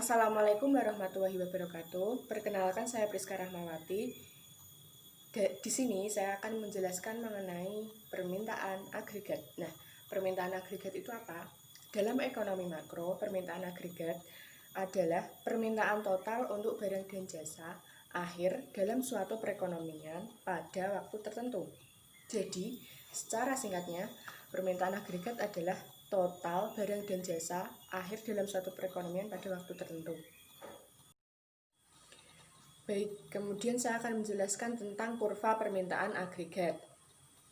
Assalamualaikum warahmatullahi wabarakatuh. Perkenalkan, saya Priska Rahmawati. Di sini saya akan menjelaskan mengenai permintaan agregat. Nah, permintaan agregat itu apa? Dalam ekonomi makro, permintaan agregat adalah permintaan total untuk barang dan jasa akhir dalam suatu perekonomian pada waktu tertentu. Jadi, secara singkatnya, permintaan agregat adalah total barang dan jasa akhir dalam suatu perekonomian pada waktu tertentu. Baik, kemudian saya akan menjelaskan tentang kurva permintaan agregat.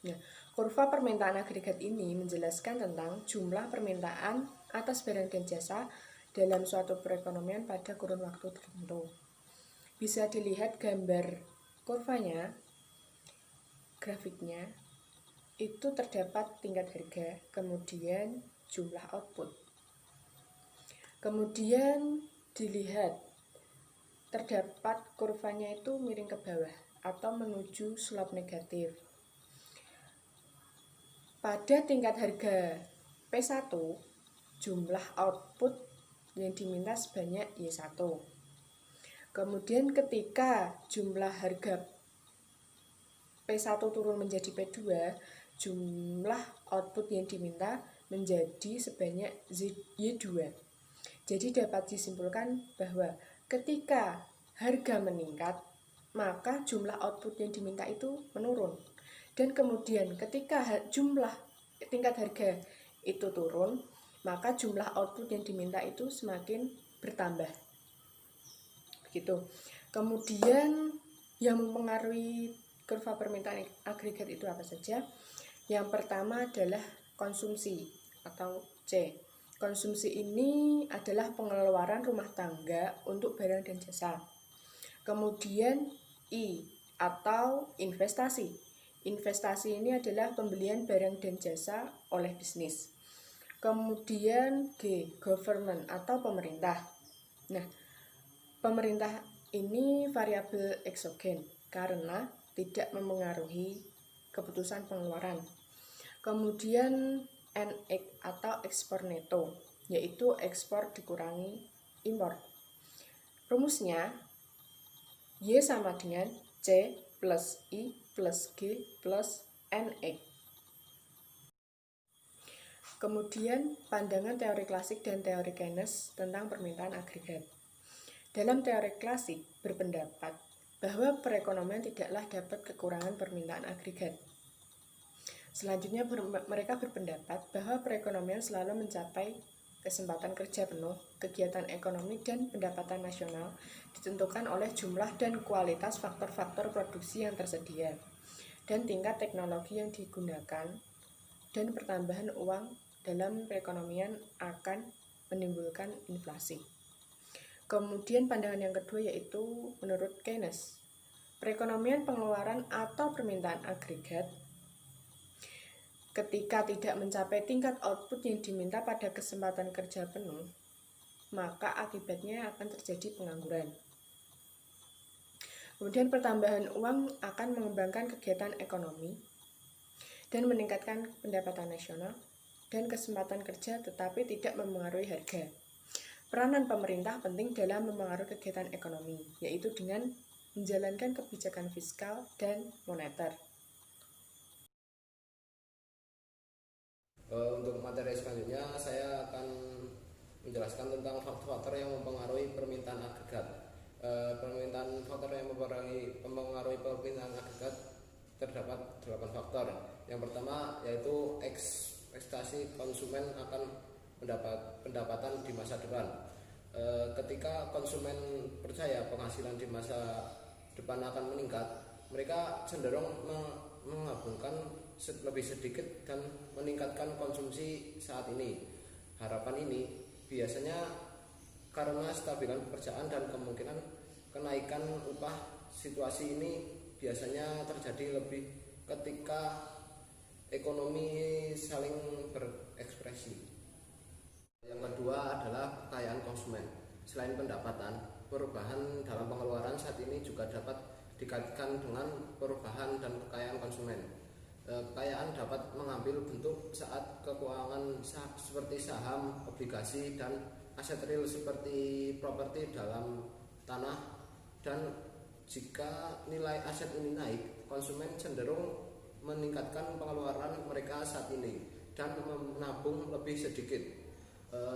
Nah, kurva permintaan agregat ini menjelaskan tentang jumlah permintaan atas barang dan jasa dalam suatu perekonomian pada kurun waktu tertentu. Bisa dilihat gambar kurvanya, grafiknya, itu terdapat tingkat harga, kemudian jumlah output. Kemudian dilihat terdapat kurvanya itu miring ke bawah atau menuju slope negatif. Pada tingkat harga P1, jumlah output yang diminta sebanyak Y1. Kemudian ketika jumlah harga P1 turun menjadi P2, jumlah output yang diminta menjadi sebanyak Y2. Jadi dapat disimpulkan bahwa ketika harga meningkat, maka jumlah output yang diminta itu menurun. Dan kemudian ketika jumlah tingkat harga itu turun, maka jumlah output yang diminta itu semakin bertambah. Begitu. Kemudian yang mempengaruhi kurva permintaan agregat itu apa saja? Yang pertama adalah konsumsi atau C. Konsumsi ini adalah pengeluaran rumah tangga untuk barang dan jasa. Kemudian I atau investasi. Investasi ini adalah pembelian barang dan jasa oleh bisnis. Kemudian G, government atau pemerintah. Nah, pemerintah ini variabel eksogen karena tidak memengaruhi keputusan pengeluaran. Kemudian NX atau ekspor neto, yaitu ekspor dikurangi impor. Rumusnya Y sama dengan C plus I plus G plus NX. Kemudian pandangan teori klasik dan teori Keynes tentang permintaan agregat. Dalam teori klasik berpendapat bahwa perekonomian tidaklah dapat kekurangan permintaan agregat. Selanjutnya mereka berpendapat bahwa perekonomian selalu mencapai kesempatan kerja penuh, kegiatan ekonomi dan pendapatan nasional ditentukan oleh jumlah dan kualitas faktor-faktor produksi yang tersedia dan tingkat teknologi yang digunakan, dan pertambahan uang dalam perekonomian akan menimbulkan inflasi. Kemudian pandangan yang kedua yaitu menurut Keynes, perekonomian pengeluaran atau permintaan agregat ketika tidak mencapai tingkat output yang diminta pada kesempatan kerja penuh, maka akibatnya akan terjadi pengangguran. Kemudian pertambahan uang akan mengembangkan kegiatan ekonomi dan meningkatkan pendapatan nasional dan kesempatan kerja, tetapi tidak memengaruhi harga. Peranan pemerintah penting dalam memengaruhi kegiatan ekonomi, yaitu dengan menjalankan kebijakan fiskal dan moneter. Untuk materi selanjutnya, saya akan menjelaskan tentang faktor-faktor yang mempengaruhi permintaan agregat. Faktor yang mempengaruhi permintaan agregat terdapat 8 faktor. Yang pertama yaitu ekspektasi konsumen akan pendapatan di masa depan. Ketika konsumen percaya penghasilan di masa depan akan meningkat, mereka cenderung menggabungkan lebih sedikit dan meningkatkan konsumsi saat ini. Harapan ini biasanya karena stabilan pekerjaan dan kemungkinan kenaikan upah. Situasi ini biasanya terjadi lebih ketika ekonomi saling berekspresi. Yang kedua adalah kekayaan konsumen. Selain pendapatan, perubahan dalam pengeluaran saat ini juga dapat dikaitkan dengan perubahan dan kekayaan konsumen. Kekayaan dapat mengambil bentuk saat keuangan seperti saham, obligasi, dan aset real seperti properti dalam tanah, dan jika nilai aset ini naik, konsumen cenderung meningkatkan pengeluaran mereka saat ini dan menabung lebih sedikit.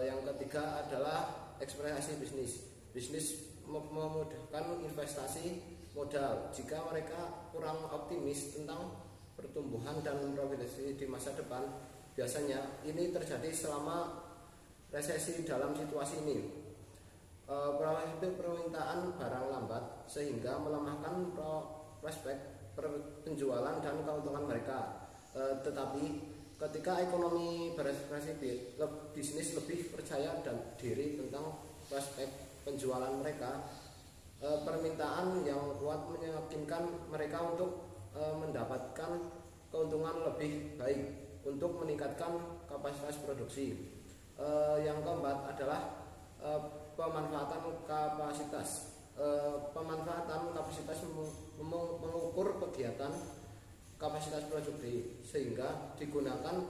Yang ketiga adalah ekspresi bisnis. Bisnis memudahkan investasi modal. Jika mereka kurang optimis tentang pertumbuhan dan profitabilitas di masa depan, biasanya ini terjadi selama resesi. Dalam situasi ini, permintaan barang lambat sehingga melemahkan prospek penjualan dan keuntungan mereka. Tetapi ketika ekonomi berekspresi, bisnis lebih percaya dan diri tentang prospek penjualan mereka. Permintaan yang kuat meyakinkan mereka untuk mendapatkan keuntungan lebih baik untuk meningkatkan kapasitas produksi. Yang keempat adalah pemanfaatan kapasitas. Pemanfaatan kapasitas mengukur kegiatan kapasitas produksi sehingga digunakan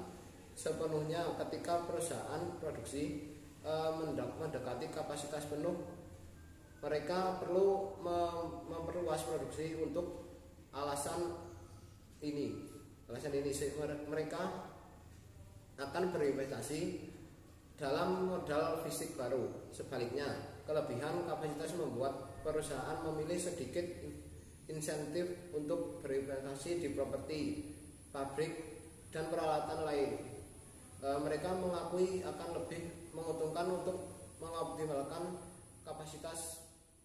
sepenuhnya ketika perusahaan produksi mendekati kapasitas penuh. Mereka perlu memperluas produksi untuk alasan ini mereka akan berinvestasi dalam modal fisik baru. Sebaliknya, kelebihan kapasitas membuat perusahaan memilih sedikit insentif untuk berinvestasi di properti, pabrik, dan peralatan lain. Mereka mengakui akan lebih menguntungkan untuk mengoptimalkan kapasitas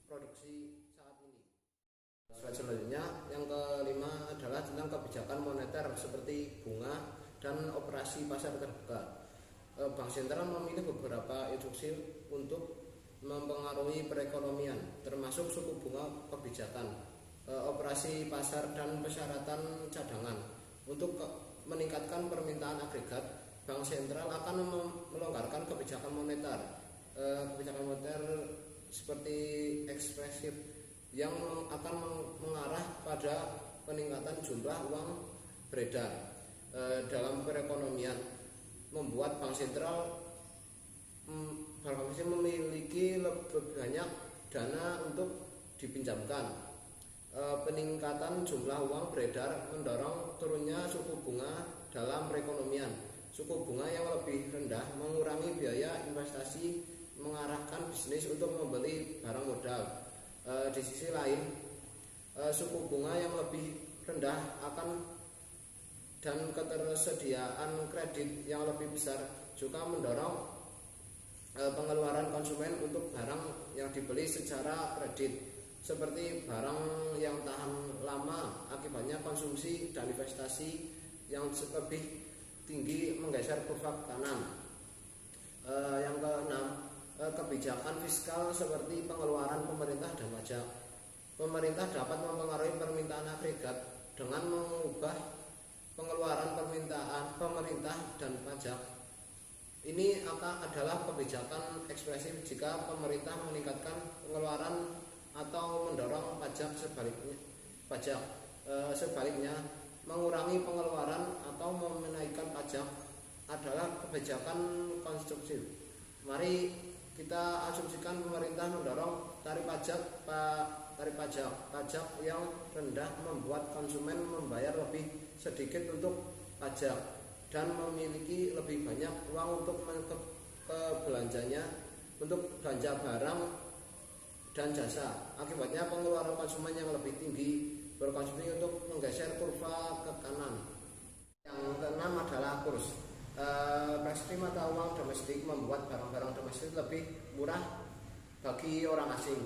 produksi saat ini. Selanjutnya, yang kelima adalah tentang kebijakan moneter seperti bunga dan operasi pasar terbuka. Bank sentral memilih beberapa instruksi untuk mempengaruhi perekonomian, termasuk suku bunga kebijakan, operasi pasar, dan persyaratan cadangan. Untuk meningkatkan permintaan agregat, bank sentral akan melonggarkan kebijakan moneter. Kebijakan moneter seperti ekspresif yang akan mengarah pada peningkatan jumlah uang beredar dalam perekonomian, membuat bank sentral memiliki lebih banyak dana untuk dipinjamkan. Peningkatan jumlah uang beredar mendorong turunnya suku bunga dalam perekonomian. Suku bunga yang lebih rendah mengurangi biaya investasi, mengarahkan bisnis untuk membeli barang modal. Di sisi lain, suku bunga yang lebih rendah dan ketersediaan kredit yang lebih besar juga mendorong pengeluaran konsumen untuk barang yang dibeli secara kredit, seperti barang yang tahan lama. Akibatnya konsumsi dan investasi yang lebih tinggi menggeser kurva ke kanan. Yang keenam, kebijakan fiskal seperti pengeluaran pemerintah dan pajak. Pemerintah dapat mempengaruhi permintaan agregat dengan mengubah pengeluaran pemerintah dan pajak. Ini adalah kebijakan ekspresif jika pemerintah meningkatkan pengeluaran atau mendorong pajak. Sebaliknya, mengurangi pengeluaran atau menaikkan pajak adalah kebijakan konstruktif. Mari kita asumsikan pemerintah mendorong tarif pajak yang rendah membuat konsumen membayar lebih sedikit untuk pajak dan memiliki lebih banyak uang untuk belanjanya untuk belanja barang dan jasa. Akibatnya pengeluaran konsumen yang lebih tinggi berkonsumsi untuk menggeser kurva ke kanan. Yang keenam adalah kurs. Prestasi mata uang domestik membuat barang-barang domestik lebih murah bagi orang asing,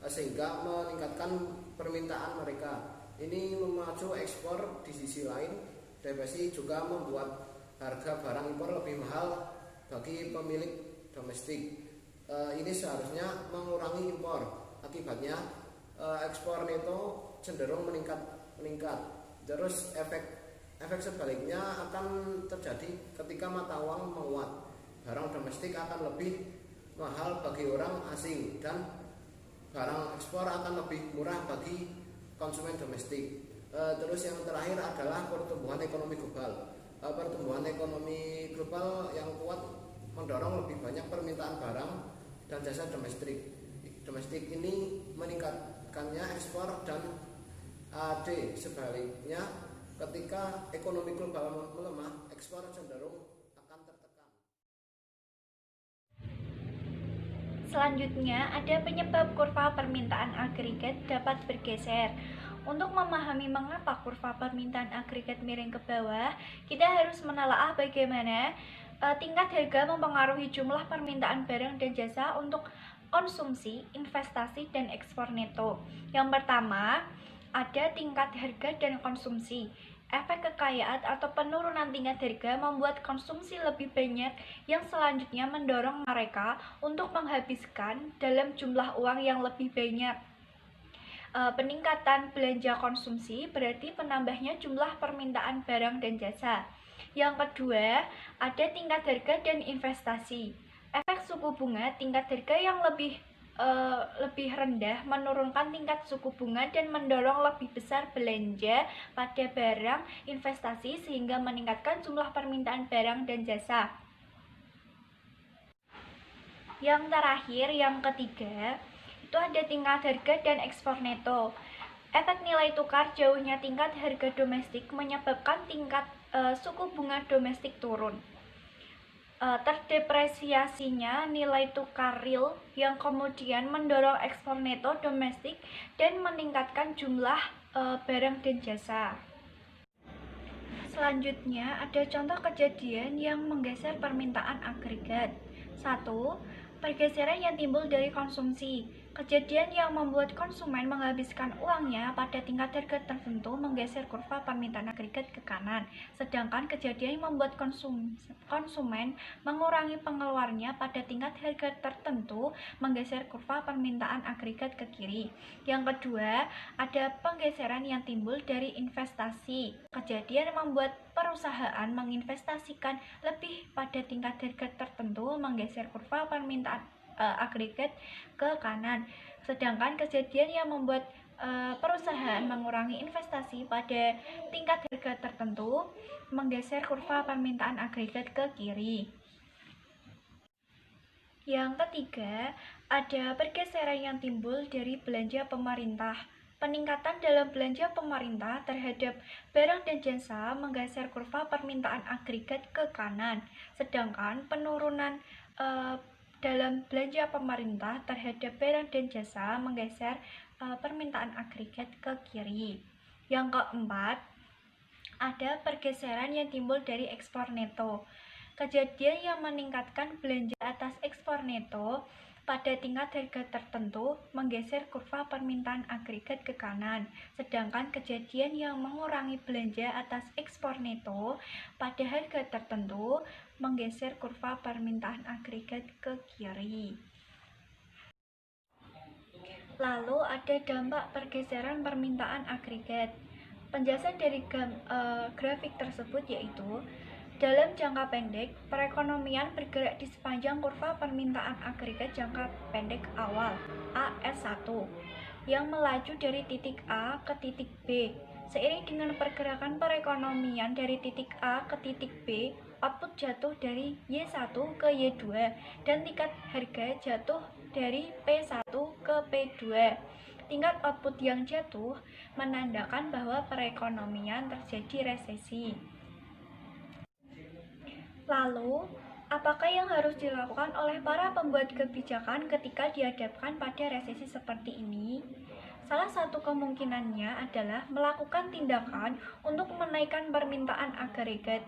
sehingga meningkatkan permintaan mereka. Ini memacu ekspor. Di sisi lain, depresi juga membuat harga barang impor lebih mahal bagi pemilik domestik. Ini seharusnya mengurangi impor. Akibatnya ekspor neto cenderung meningkat. Terus efek sebaliknya akan terjadi ketika mata uang menguat. Barang domestik akan lebih mahal bagi orang asing dan barang ekspor akan lebih murah bagi konsumen domestik. Terus yang terakhir adalah pertumbuhan ekonomi global. Pertumbuhan ekonomi global yang kuat mendorong lebih banyak permintaan barang dan jasa domestik. Domestik ini meningkatkannya ekspor dan AD. Sebaliknya, ketika ekonomi global melemah, ekspor cenderung akan tertekan. Selanjutnya, ada penyebab kurva permintaan agregat dapat bergeser. Untuk memahami mengapa kurva permintaan agregat miring ke bawah, kita harus menelaah bagaimana tingkat harga mempengaruhi jumlah permintaan barang dan jasa untuk konsumsi, investasi, dan ekspor neto. Yang pertama, ada tingkat harga dan konsumsi. Efek kekayaan atau penurunan tingkat harga membuat konsumsi lebih banyak yang selanjutnya mendorong mereka untuk menghabiskan dalam jumlah uang yang lebih banyak. Peningkatan belanja konsumsi berarti penambahnya jumlah permintaan barang dan jasa. Yang kedua, ada tingkat harga dan investasi. Efek suku bunga tingkat harga yang lebih rendah menurunkan tingkat suku bunga dan mendorong lebih besar belanja pada barang investasi sehingga meningkatkan jumlah permintaan barang dan jasa. Yang terakhir, yang ketiga, itu ada tingkat harga dan ekspor neto. Efek nilai tukar jauhnya tingkat harga domestik menyebabkan tingkat suku bunga domestik turun. Terdepresiasinya nilai tukar real yang kemudian mendorong ekspor neto domestik dan meningkatkan jumlah barang dan jasa. Selanjutnya, ada contoh kejadian yang menggeser permintaan agregat. 1. Pergeseran yang timbul dari konsumsi. Kejadian yang membuat konsumen menghabiskan uangnya pada tingkat harga tertentu menggeser kurva permintaan agregat ke kanan, sedangkan kejadian yang membuat konsumen mengurangi pengeluarannya pada tingkat harga tertentu menggeser kurva permintaan agregat ke kiri. Yang kedua, ada penggeseran yang timbul dari investasi. Kejadian yang membuat perusahaan menginvestasikan lebih pada tingkat harga tertentu menggeser kurva permintaan agregat ke kanan, sedangkan kejadian yang membuat perusahaan mengurangi investasi pada tingkat harga tertentu menggeser kurva permintaan agregat ke kiri. Yang ketiga, ada pergeseran yang timbul dari belanja pemerintah. Peningkatan dalam belanja pemerintah terhadap barang dan jasa menggeser kurva permintaan agregat ke kanan, sedangkan penurunan dalam belanja pemerintah terhadap barang dan jasa menggeser permintaan agregat ke kiri. Yang keempat, ada pergeseran yang timbul dari ekspor neto. Kejadian yang meningkatkan belanja atas ekspor neto pada tingkat harga tertentu menggeser kurva permintaan agregat ke kanan, sedangkan kejadian yang mengurangi belanja atas ekspor neto pada harga tertentu menggeser kurva permintaan agregat ke kiri. Lalu ada dampak pergeseran permintaan agregat. Penjelasan dari grafik tersebut yaitu dalam jangka pendek, perekonomian bergerak di sepanjang kurva permintaan agregat jangka pendek awal AS1 yang melaju dari titik A ke titik B. Seiring dengan pergerakan perekonomian dari titik A ke titik B, output jatuh dari Y1 ke Y2 dan tingkat harga jatuh dari P1 ke P2. Tingkat output yang jatuh menandakan bahwa perekonomian terjadi resesi. Lalu, apakah yang harus dilakukan oleh para pembuat kebijakan ketika dihadapkan pada resesi seperti ini? Salah satu kemungkinannya adalah melakukan tindakan untuk menaikkan permintaan agregat.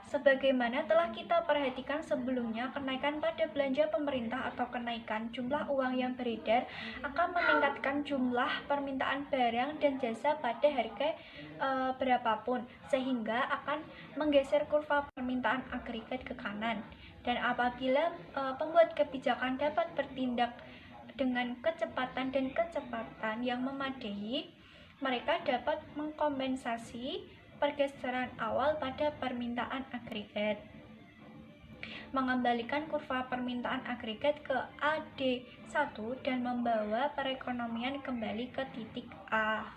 Sebagaimana telah kita perhatikan sebelumnya, kenaikan pada belanja pemerintah atau kenaikan jumlah uang yang beredar akan meningkatkan jumlah permintaan barang dan jasa pada harga berapapun, sehingga akan menggeser kurva permintaan agregat ke kanan. Dan apabila pembuat kebijakan dapat bertindak dengan kecepatan yang memadai, mereka dapat mengkompensasi pergeseran awal pada permintaan agregat, mengembalikan kurva permintaan agregat ke AD1 dan membawa perekonomian kembali ke titik A.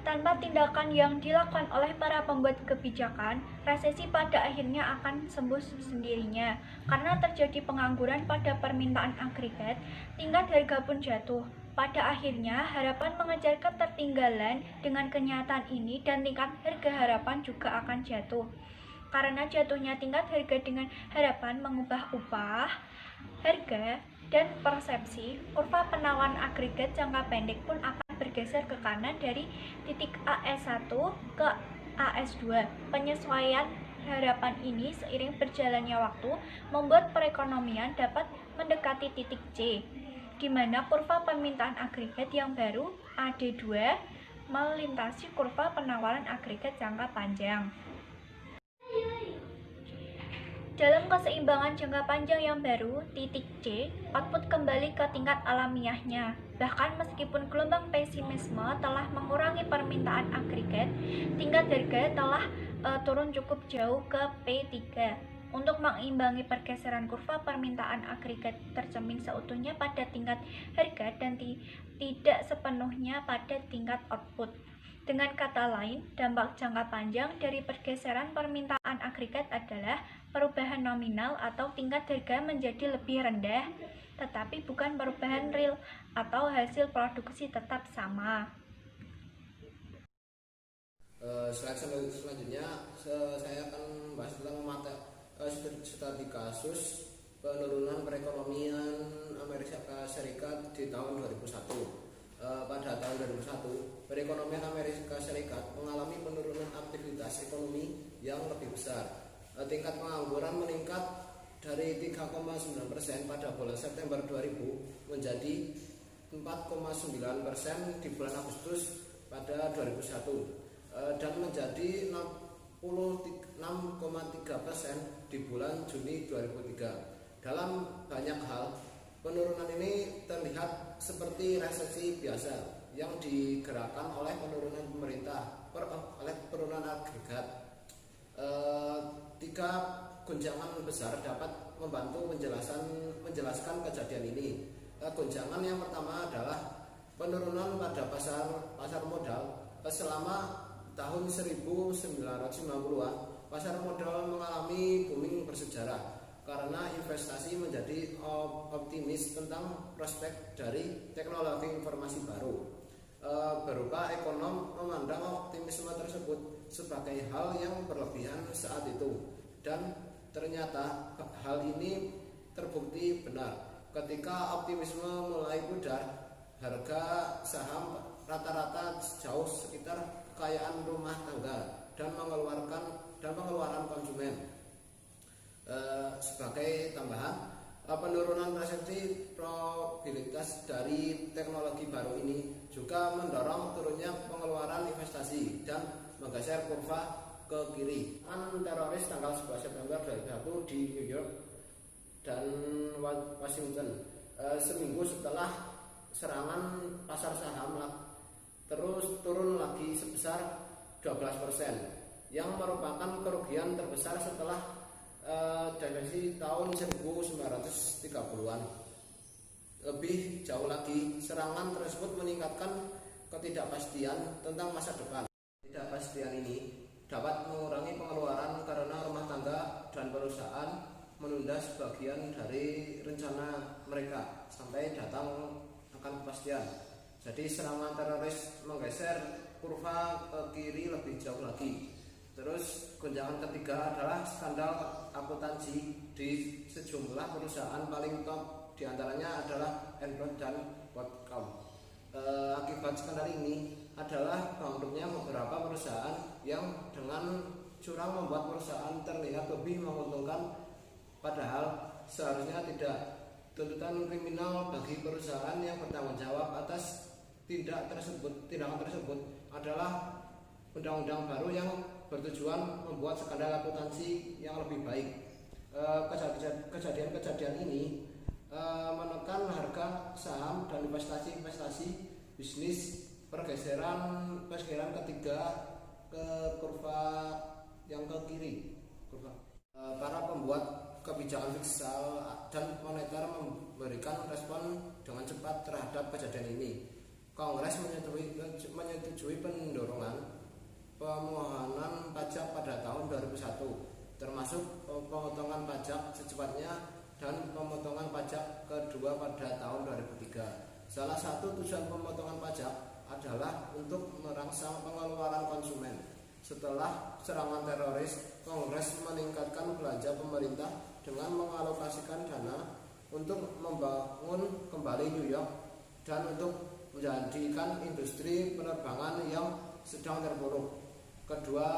Tanpa tindakan yang dilakukan oleh para pembuat kebijakan, resesi pada akhirnya akan sembuh sendirinya. Karena terjadi pengangguran pada permintaan agregat, tingkat harga pun jatuh. Pada akhirnya, harapan mengejar ketertinggalan dengan kenyataan ini dan tingkat harga harapan juga akan jatuh. Karena jatuhnya tingkat harga dengan harapan mengubah upah, harga, dan persepsi, kurva penawaran agregat jangka pendek pun akan bergeser ke kanan dari titik AS1 ke AS2. Penyesuaian harapan ini seiring berjalannya waktu membuat perekonomian dapat mendekati titik C, di mana kurva permintaan agregat yang baru AD2 melintasi kurva penawaran agregat jangka panjang. Dalam keseimbangan jangka panjang yang baru, titik C, output kembali ke tingkat alamiahnya. Bahkan meskipun gelombang pesimisme telah mengurangi permintaan agregat, tingkat harga telah turun cukup jauh ke P3. Untuk mengimbangi pergeseran kurva permintaan agregat tercermin seutuhnya pada tingkat harga dan tidak sepenuhnya pada tingkat output. Dengan kata lain, dampak jangka panjang dari pergeseran permintaan agregat adalah perubahan nominal atau tingkat harga menjadi lebih rendah, tetapi bukan perubahan real atau hasil produksi tetap sama. Selanjutnya saya akan membahas tentang studi kasus penurunan perekonomian Amerika Serikat di tahun 2001. Pada tahun 2001, perekonomian Amerika Serikat mengalami penurunan aktivitas ekonomi yang lebih besar. Tingkat pengangguran meningkat dari 3,9% pada bulan September 2000 menjadi 4,9% di bulan Agustus pada 2001 dan menjadi 66,3% di bulan Juni 2003. Dalam banyak hal, penurunan ini terlihat seperti resesi biasa yang digerakkan oleh penurunan oleh penurunan agregat. Tiga gonjangan besar dapat membantu menjelaskan kejadian ini. Gonjangan yang pertama adalah penurunan pada pasar modal. Selama tahun 1990-an, pasar modal mengalami booming bersejarah karena investasi menjadi optimis tentang prospek dari teknologi informasi baru. Berupa ekonom memandang optimisme tersebut sebagai hal yang berlebihan saat itu, dan ternyata hal ini terbukti benar. Ketika optimisme mulai pudar, harga saham rata-rata jauh sekitar kekayaan rumah tangga dan pengeluaran konsumen. Sebagai tambahan, penurunan persepsi probabilitas dari teknologi baru ini juga mendorong turunnya pengeluaran investasi dan menggeser kurva ke kiri. Teroris tanggal 11 September 2001 di New York dan Washington, seminggu setelah serangan pasar saham terus turun lagi sebesar 12%, yang merupakan kerugian terbesar setelah depresi tahun 1930-an. Lebih jauh lagi, serangan tersebut meningkatkan ketidakpastian tentang masa depan. Ketidakpastian ini dapat mengurangi pengeluaran karena rumah tangga dan perusahaan menunda sebagian dari rencana mereka sampai datang akan kepastian. Jadi serangan teroris menggeser kurva ke kiri lebih jauh lagi. Terus gonjangan ketiga adalah skandal akuntansi di sejumlah perusahaan paling top, diantaranya adalah Enron dan Broadcom. Akibat skandal ini adalah bangkrutnya beberapa perusahaan yang dengan curang membuat perusahaan terlihat lebih menguntungkan, padahal seharusnya tidak. Tuntutan kriminal bagi perusahaan yang bertanggung jawab atas tindakan tersebut adalah undang-undang baru yang bertujuan membuat skandal akuntansi yang lebih baik. Kejadian-kejadian ini menekan harga saham dan investasi bisnis. Pergeseran ketiga ke kurva yang ke kiri. Para pembuat kebijakan fiskal dan moneter memberikan respon dengan cepat terhadap kejadian ini. Kongres menyetujui pendorongan pemohonan pajak pada tahun 2001, termasuk pemotongan pajak secepatnya dan pemotongan pajak kedua pada tahun 2003. Salah satu tujuan pemotongan pajak adalah untuk merangsang pengeluaran konsumen. Setelah serangan teroris, Kongres meningkatkan belanja pemerintah dengan mengalokasikan dana untuk membangun kembali New York dan untuk menjadikan industri penerbangan yang sedang terpuruk. Kedua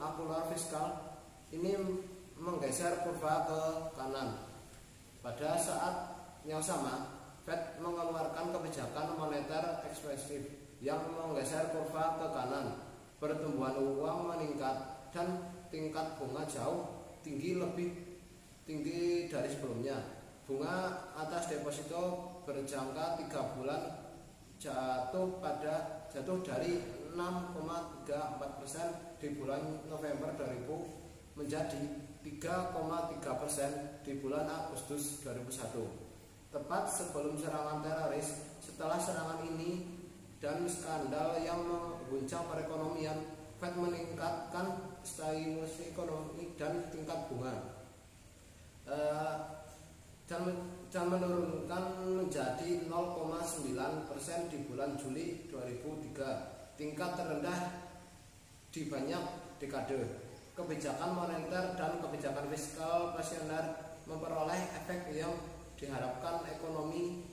akular fiskal ini menggeser kurva ke kanan. Pada saat yang sama, Fed mengeluarkan kebijakan moneter ekspansif yang menggeser kurva ke kanan. Pertumbuhan uang meningkat dan tingkat bunga jauh lebih tinggi dari sebelumnya. Bunga atas deposito berjangka 3 bulan jatuh dari 6,34% di bulan November 2000 menjadi 3,3% di bulan Agustus 2001. Tepat sebelum serangan teroris. Setelah serangan ini dan skandal yang mengguncang perekonomian, Fed meningkatkan stimulus ekonomi dan tingkat bunga dan menurunkan menjadi 0,9% di bulan Juli 2003, tingkat terendah di banyak dekade. Kebijakan moneter dan kebijakan fiskal Pasioner memperoleh efek yang diharapkan ekonomi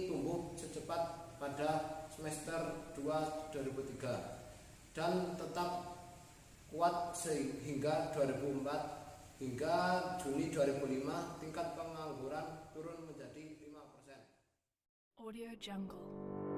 tumbuh secepat pada semester 2 2003 dan tetap kuat sehingga 2004. Hingga Juni 2005 tingkat pengangguran turun menjadi 5%. Audio Jungle.